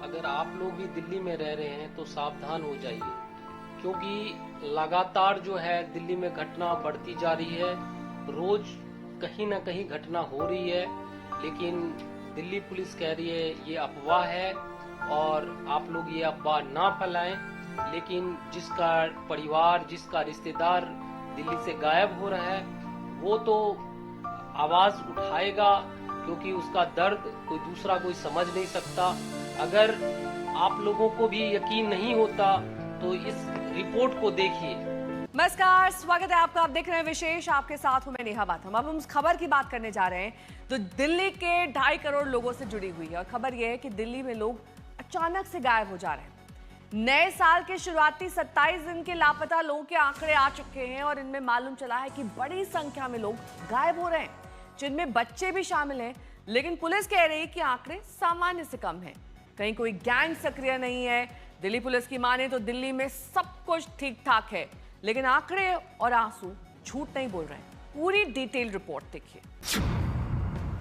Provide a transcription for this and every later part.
अगर आप लोग भी दिल्ली में रह रहे हैं तो सावधान हो जाइए, क्योंकि लगातार जो है दिल्ली में घटना बढ़ती जा रही है। रोज कहीं ना कहीं घटना हो रही है, लेकिन दिल्ली पुलिस कह रही है ये अफवाह है और आप लोग ये अफवाह ना फैलाएं। लेकिन जिसका परिवार, जिसका रिश्तेदार दिल्ली से गायब हो रहा है, वो तो आवाज उठाएगा, क्योंकि उसका दर्द कोई समझ नहीं सकता। अगर आप लोगों को भी यकीन नहीं होता तो इस रिपोर्ट को देखिए। नमस्कार, स्वागत है आपका। आप देख रहे हैं विशेष, आपके साथ हूं मैं नेहा बाथम। अब हम उस खबर की बात करने जा रहे हैं तो दिल्ली के 2.5 करोड़ लोगों से जुड़ी हुई है। और खबर यह है कि दिल्ली में लोग अचानक से गायब हो जा रहे हैं। नए साल के शुरुआती 27 दिन के लापता लोगों के आंकड़े आ चुके हैं और इनमें मालूम चला है कि बड़ी संख्या में लोग गायब हो रहे हैं, जिनमें बच्चे भी शामिल हैं। लेकिन पुलिस कह रही है कि आंकड़े सामान्य से कम हैं, कहीं कोई गैंग सक्रिय नहीं है। दिल्ली पुलिस की माने तो दिल्ली में सब कुछ ठीक ठाक है, लेकिन आंकड़े और आंसू झूठ नहीं बोल रहे हैं। पूरी डिटेल रिपोर्ट देखिए।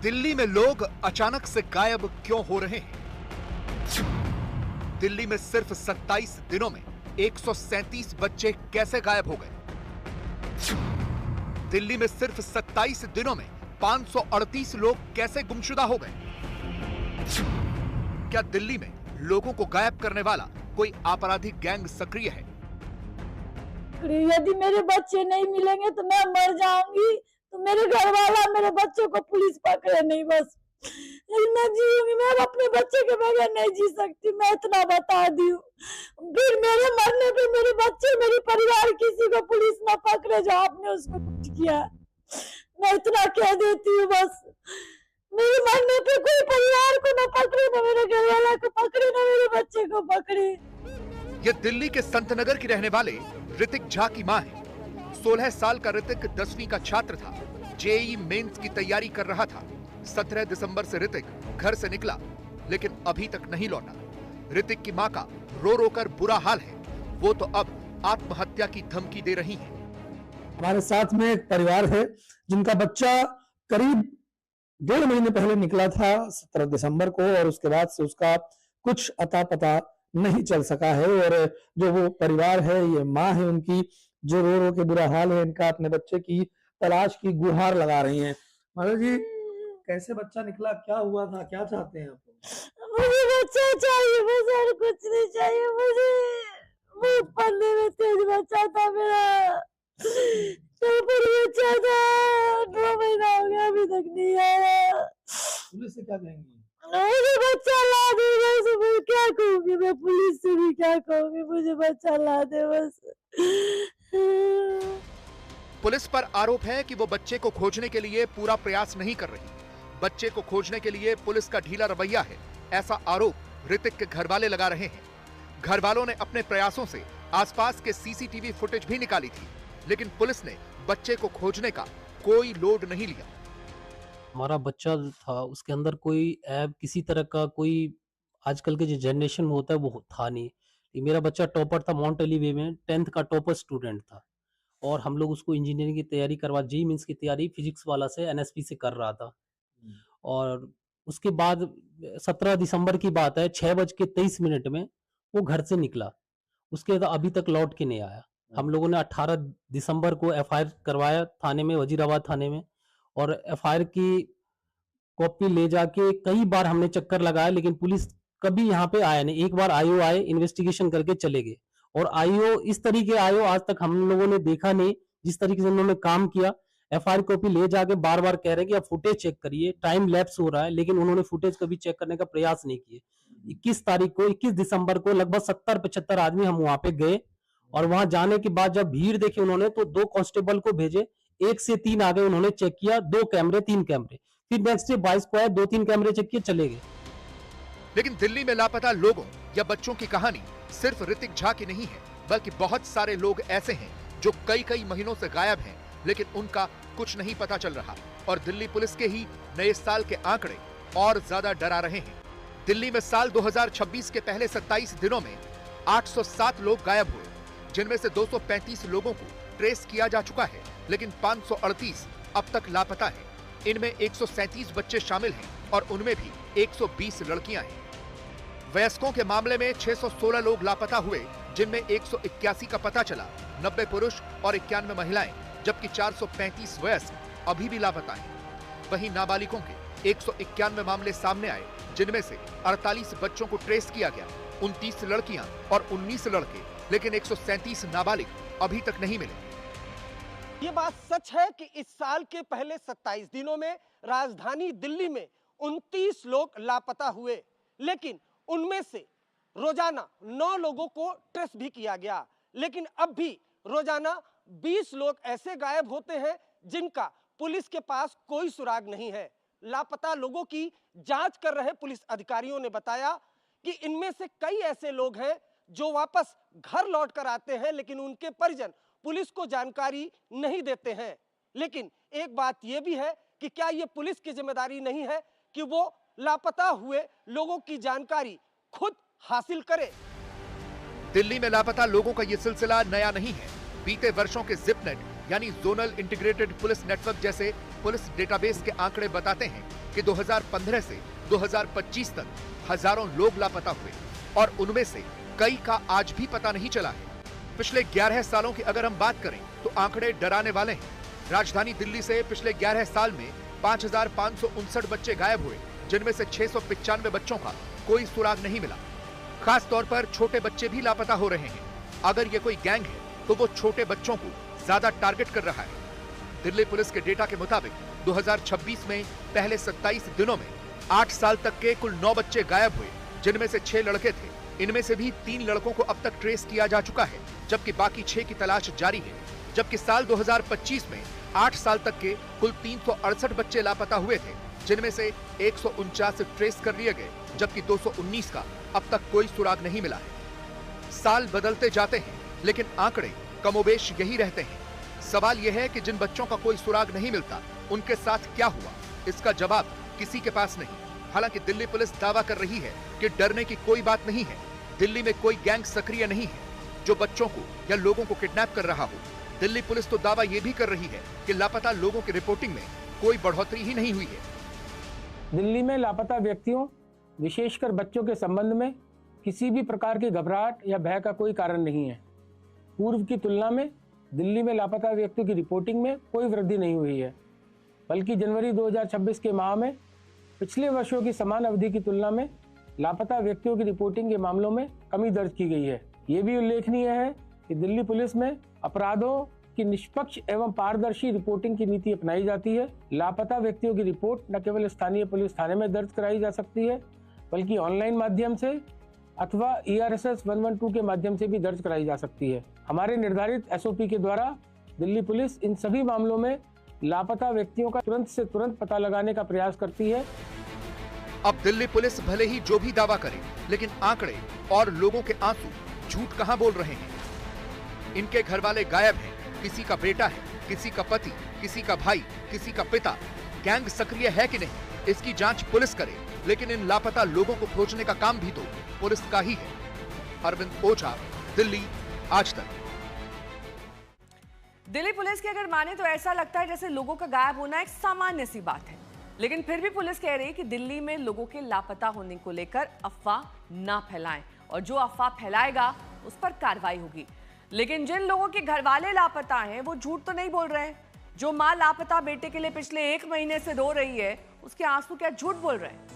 दिल्ली में लोग अचानक से गायब क्यों हो रहे हैं? दिल्ली में सिर्फ 27 दिनों में 137 बच्चे कैसे गायब हो गए? दिल्ली में सिर्फ 27 दिनों में 538 लोग कैसे गुमशुदा हो गए? क्या दिल्ली में लोगों को गायब करने वाला कोई आपराधिक गैंग सक्रिय है? यदि मेरे बच्चे नहीं मिलेंगे तो मैं मर जाऊंगी, तो मेरे घर वाला मेरे बच्चों को पुलिस पकड़े नहीं, बस मैं जीऊंगी। मैं अपने बच्चे के बगैर नहीं जी सकती, मैं इतना बता दी हूँ। फिर मेरे मरने पे मेरे बच्चे, मेरे परिवार किसी को पुलिस न पकड़े जो आपने उसको कुछ किया। मैं इतना कह देती हूँ, बस मेरे मरने पे कोई परिवार को न पकड़े, न मेरे घर वाला को पकड़े, न मेरे बच्चे को पकड़े। ये दिल्ली के संतनगर की रहने वाले ऋतिक झा की मां है। 16 साल का ऋतिक 10वीं का छात्र था। जेईई मेंस की तैयारी कर रहा था। 17 दिसंबर से ऋतिक घर से निकला, लेकिन अभी तक नहीं लौटा। ऋतिक की मां का रो रो कर बुरा हाल है। वो तो अब आत्महत्या की धमकी दे रही है। हमारे साथ में एक परिवार है जिनका बच्चा करीब 1.5 महीने पहले निकला था, 17 दिसंबर को, और उसके बाद से उसका कुछ अता पता नहीं चल सका है। और जो वो परिवार है, ये माँ है उनकी, जो रो रो के बुरा हाल है इनका, अपने बच्चे की तलाश की गुहार लगा रही हैं। माता जी, कैसे बच्चा निकला, क्या हुआ था, क्या चाहते हैं आप? मुझे बच्चा चाहिए, बस और कुछ नहीं चाहिए मुझे। बहुत पढ़ने में तेज बच्चा था मेरा, तो फिर बच्चा था, 2 महीना हो गया अभी तक नहीं आया। पुलिस से क्या कहेंगी? मुझे बच्चा ला दे, बस मैं क्या कहूँगी, मैं पुलिस से भी क्या कहूँगी, मुझे बच्चा ला दे बस। पुलिस पर आरोप है कि वो बच्चे को खोजने के लिए पूरा प्रयास नहीं कर रही। बच्चे को खोजने के लिए पुलिस का ढीला रवैया है, ऐसा आरोप ऋतिक के घर वाले लगा रहे हैं। घर वालों ने अपने प्रयासों से आसपास के सीसीटीवी फुटेज भी निकाली थी, लेकिन पुलिस ने बच्चे को खोजने का कोई लोड नहीं लिया। हमारा बच्चा था, उसके अंदर कोई ऐप, किसी तरह का कोई आजकल के जो जनरेशन में होता है वो था नहीं। ये मेरा बच्चा टॉपर था, माउंट एली वे में 10th का टॉपर स्टूडेंट था, और हम लोग उसको इंजीनियरिंग की तैयारी करवा, जेईई मेंस की तैयारी फिजिक्स वाला से एनएसपी से कर रहा था। और उसके बाद 17 दिसंबर की बात है, 6:23 में वो घर से निकला। उसके बाद अभी तक लौट के नहीं आया। हम लोगों ने 18 दिसंबर को एफआईआर करवाया थाने में, वजीराबाद थाने में, और एफआईआर की कॉपी ले जाके कई बार हमने चक्कर लगाया, लेकिन पुलिस कभी यहाँ पे आया नहीं। एक बार आईओ आए, इन्वेस्टिगेशन करके चले गए, और आईओ इस तरीके आईओ आज तक हम लोगों ने देखा नहीं जिस तरीके से उन्होंने काम किया। एफआईआर कॉपी ले जाके बार बार कह रहे हैं कि आप फुटेज चेक करिए, टाइम लैप्स हो रहा है, लेकिन उन्होंने फुटेज कभी चेक करने का प्रयास नहीं किए। 21 दिसंबर को लगभग 70-75 आदमी हम वहां पे गए, और वहां जाने के बाद जब भीड़ देखी उन्होंने तो 2 कांस्टेबल को भेजे। 1 से 3 आ गए, उन्होंने चेक किया, 2 कैमरे 3 कैमरे, फिर नेक्स्ट डे 22 को आए, 2-3 कैमरे चेक किए, चले गए। लेकिन दिल्ली में लापता लोगों या बच्चों की कहानी सिर्फ ऋतिक झा की नहीं है, बल्कि बहुत सारे लोग ऐसे हैं जो कई महीनों से गायब हैं, लेकिन उनका कुछ नहीं पता चल रहा। और दिल्ली पुलिस के ही नए साल के आंकड़े और ज्यादा डरा रहे हैं। दिल्ली में साल 2026 के पहले 27 दिनों में 807 लोग गायब हुए, जिनमें से 235 लोगों को ट्रेस किया जा चुका है, लेकिन 538 अब तक लापता है। इनमें 137 बच्चे शामिल हैं और उनमें भी 120 लड़कियां हैं। वयस्कों के मामले में 616 लोग लापता हुए, जिनमें 181 का पता चला, 90 पुरुष और 91 महिलाएं, जबकि 435 वयस्क अभी भी लापता हैं। वहीं नाबालिगों के 191 मामले सामने आए, जिनमें से 48 बच्चों को ट्रेस किया गया, 29 लड़कियां और 19 लड़के, लेकिन 137 नाबालिग अभी तक नहीं मिले। ये बात सच है कि इस साल के पहले 27 दिनों में राजधानी दिल्ली में 29 लोग लापता हुए, लेकिन उनमें से रोजाना 9 लोगों को ट्रेस भी किया गया, लेकिन अब भी रोजाना 20 लोग ऐसे गायब होते हैं जिनका पुलिस के पास कोई सुराग नहीं है। लापता लोगों की जांच कर रहे पुलिस अधिकारियों ने बताया कि इनमें से कई ऐसे लोग हैं जो वापस घर लौट कर आते हैं, लेकिन उनके परिजन पुलिस को जानकारी नहीं देते हैं। लेकिन एक बात यह भी है कि क्या यह पुलिस की जिम्मेदारी नहीं है कि वो लापता हुए लोगों की जानकारी खुद हासिल करे। दिल्ली में लापता लोगों का ये सिलसिला नया नहीं है। बीते वर्षों के जिपनेट यानी जोनल इंटीग्रेटेड पुलिस नेटवर्क जैसे पुलिस डेटाबेस के आंकड़े बताते हैं कि 2015 से 2025 तक हजारों लोग लापता हुए और उनमें से कई का आज भी पता नहीं चला है। पिछले 11 सालों की अगर हम बात करें तो आंकड़े डराने वाले हैं। राजधानी दिल्ली से पिछले 11 साल में 5,559 बच्चे गायब हुए, जिनमें से 695 बच्चों का कोई सुराग नहीं मिला। खास तौर पर छोटे बच्चे भी लापता हो रहे हैं। अगर ये कोई गैंग है तो वो छोटे बच्चों को ज्यादा टारगेट कर रहा है। दिल्ली पुलिस के डेटा के मुताबिक 2026 में पहले 27 दिनों में 8 साल तक के कुल 9 बच्चे गायब हुए, जिनमें से 6 लड़के थे। इनमें से भी 3 लड़कों को अब तक ट्रेस किया जा चुका है, जबकि बाकी 6 की तलाश जारी है। जबकि साल 2025 में 8 साल तक के कुल 368 बच्चे लापता हुए थे, जिनमें से 149 ट्रेस कर लिए गए, जबकि 219 का अब तक कोई सुराग नहीं मिला है। साल बदलते जाते हैं, लेकिन आंकड़े कमोबेश यही रहते हैं। सवाल यह है कि जिन बच्चों का कोई सुराग नहीं मिलता, उनके साथ क्या हुआ? इसका जवाब किसी के पास नहीं। हालांकि दिल्ली पुलिस दावा कर रही है कि डरने की कोई बात नहीं है। दिल्ली में कोई गैंग सक्रिय नहीं है जो बच्चों को या लोगों को किडनैप कर रहा हो। दिल्ली पुलिस तो दावा यह भी कर रही है कि लापता लोगों की रिपोर्टिंग में कोई बढ़ोतरी ही नहीं हुई है। दिल्ली में लापता व्यक्तियों, विशेषकर बच्चों के संबंध में किसी भी प्रकार की घबराहट या भय का कोई कारण नहीं है। पूर्व की तुलना में दिल्ली में लापता व्यक्तियों की रिपोर्टिंग में कोई वृद्धि नहीं हुई है, बल्कि जनवरी 2026 के माह में पिछले वर्षों की समान अवधि की तुलना में लापता व्यक्तियों की रिपोर्टिंग के मामलों में कमी दर्ज की गई है। ये भी उल्लेखनीय है कि दिल्ली पुलिस में अपराधों की निष्पक्ष एवं पारदर्शी रिपोर्टिंग की नीति अपनाई जाती है। लापता व्यक्तियों की रिपोर्ट न केवल स्थानीय पुलिस थाने में दर्ज कराई जा सकती है, बल्कि ऑनलाइन माध्यम से अथवा ERSS 112 के माध्यम से भी दर्ज कराई जा सकती है। हमारे निर्धारित SOP के द्वारा दिल्ली पुलिस इन सभी मामलों में लापता व्यक्तियों का तुरंत से तुरंत पता लगाने का प्रयास करती है। अब दिल्ली पुलिस भले ही जो भी दावा करे, लेकिन आंकड़े और लोगों के आंसू झूठ कहां बोल रहे हैं। इनके घर वाले गायब हैं, किसी का बेटा है, किसी का पति, किसी का भाई, किसी का पिता। गैंग सक्रिय है कि नहीं, इसकी जांच पुलिस करे, लेकिन इन लापता लोगों को खोजने का काम भी तो पुलिस का ही है। अरविंद ओझा, दिल्ली आज तक। दिल्ली पुलिस की अगर माने तो ऐसा लगता है जैसे लोगों का गायब होना एक सामान्य सी बात है, लेकिन फिर भी पुलिस कह रही है कि दिल्ली में लोगों के लापता होने को लेकर अफवाह ना फैलाएं, और जो अफवाह फैलाएगा उस पर कार्रवाई होगी। लेकिन जिन लोगों के घर वाले लापता हैं वो झूठ तो नहीं बोल रहे हैं। जो मां लापता बेटे के लिए पिछले 1 महीने से रो रही है, उसके आंसू क्या झूठ बोल रहे हैं?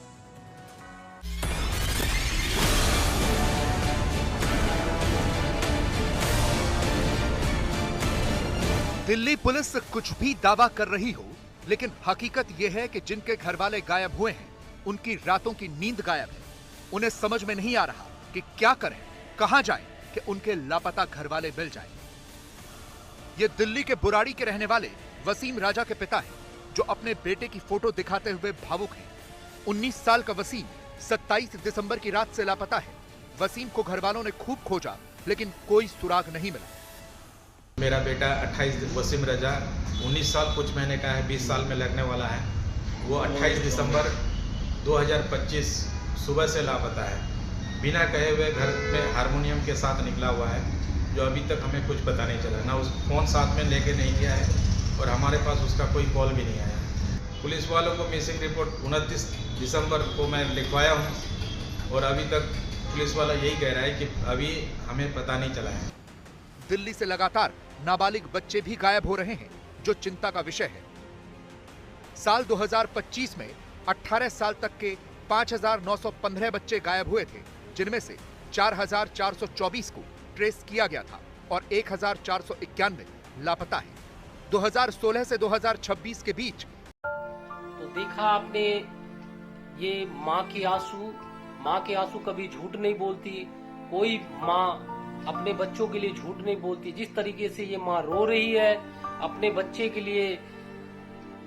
दिल्ली पुलिस कुछ भी दावा कर रही हो, लेकिन हकीकत यह है कि जिनके घर वाले गायब हुए हैं, उनकी रातों की नींद गायब है। उन्हें समझ में नहीं आ रहा कि क्या करें, कहां जाएं कि उनके लापता घर वाले मिल जाएं। ये दिल्ली के बुराड़ी के रहने वाले वसीम राजा के पिता हैं, जो अपने बेटे की फोटो दिखाते हुए भावुक हैं। 19 साल का वसीम 27 दिसंबर की रात से लापता है। वसीम को घर वालों ने खूब खोजा, लेकिन कोई सुराग नहीं मिला। मेरा बेटा 28 वसीम रजा 19 साल कुछ महीने का है, 20 साल में लगने वाला है। वो 28 दिसंबर 2025 सुबह से लापता है। बिना कहे हुए घर में हारमोनियम के साथ निकला हुआ है, जो अभी तक हमें कुछ पता नहीं चला। ना उस फोन साथ में लेके नहीं गया है और हमारे पास उसका कोई कॉल भी नहीं आया। पुलिस वालों को मिसिंग रिपोर्ट 29 दिसंबर को मैं लिखवाया हूँ। और अभी तक पुलिस वाला यही कह रहा है कि अभी हमें पता नहीं चला है। दिल्ली से लगातार नाबालिग बच्चे भी गायब हो रहे हैं, जो चिंता का विषय है। साल 2025 में 18 साल तक के 5,915 बच्चे गायब हुए थे, जिनमें से 4,424 को ट्रेस किया गया था और 1,491 लापता है। 2016 से 2026 के बीच तो देखा आपने, ये माँ के आंसू कभी झूठ नहीं बोलती। कोई माँ अपने बच्चों के लिए झूठ नहीं बोलती। जिस तरीके से ये माँ रो रही है, अपने बच्चे के लिए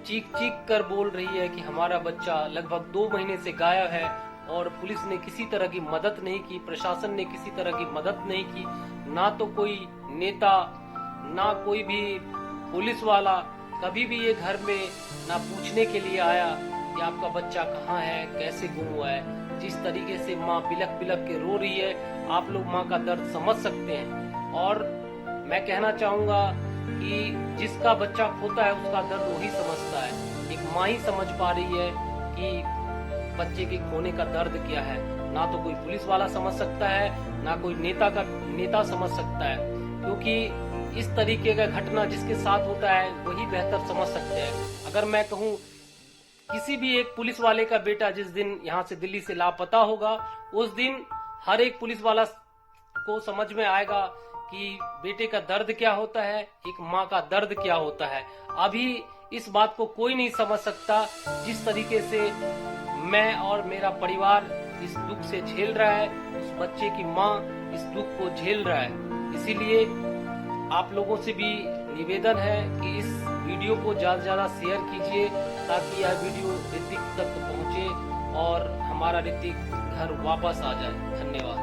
चीख चीख कर बोल रही है कि हमारा बच्चा लगभग 2 महीने से गायब है, और पुलिस ने किसी तरह की मदद नहीं की, प्रशासन ने किसी तरह की मदद नहीं की। ना तो कोई नेता, ना कोई भी पुलिस वाला कभी भी ये घर में ना पूछने के लिए आया कि आपका बच्चा कहाँ है, कैसे गुम हुआ है। जिस तरीके से माँ बिलख बिलख के रो रही है, आप लोग माँ का दर्द समझ सकते हैं। और मैं कहना चाहूँगा कि जिसका बच्चा खोता है उसका दर्द वही समझता है। एक माँ ही समझ पा रही है कि बच्चे के खोने का दर्द क्या है। ना तो कोई पुलिस वाला समझ सकता है, ना कोई नेता समझ सकता है, क्योंकि इस तरीके का घटना जिसके साथ होता है वही बेहतर समझ सकते हैं। अगर मैं कहूँ किसी भी एक पुलिस वाले का बेटा जिस दिन यहाँ से दिल्ली से लापता होगा, उस दिन हर एक पुलिस वाला को समझ में आएगा कि बेटे का दर्द क्या होता है, एक माँ का दर्द क्या होता है। अभी इस बात को कोई नहीं समझ सकता जिस तरीके से मैं और मेरा परिवार इस दुख से झेल रहा है, उस बच्चे की माँ इस दुख को झेल रहा है। इसीलिए आप लोगों से भी निवेदन है कि इस वीडियो को ज्यादा से ज्यादा शेयर कीजिए, ताकि यह वीडियो ऋतिक तक पहुंचे और हमारा ऋतिक घर वापस आ जाए। धन्यवाद।